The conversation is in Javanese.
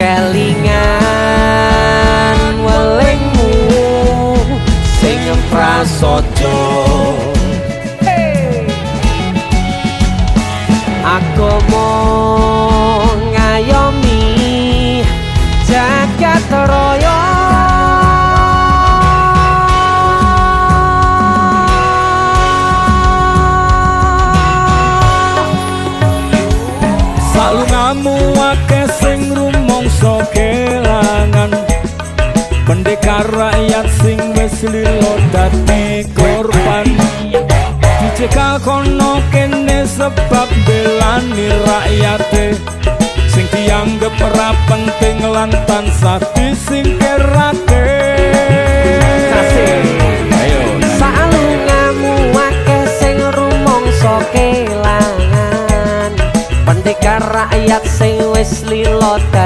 kelingan welingmu sing prasaja. Agama ngayomi jagat raya, salungamu akeh sing rumangsa kelangan, pendekar rakyat sing wis lilo dadi korban, dicekal kono kene sebab belani rakyate sing dianggep ora penting lan tansah disingkirake. salungamu akeh sing rumangsa kelangan, pendekar rakyat sing wis lilo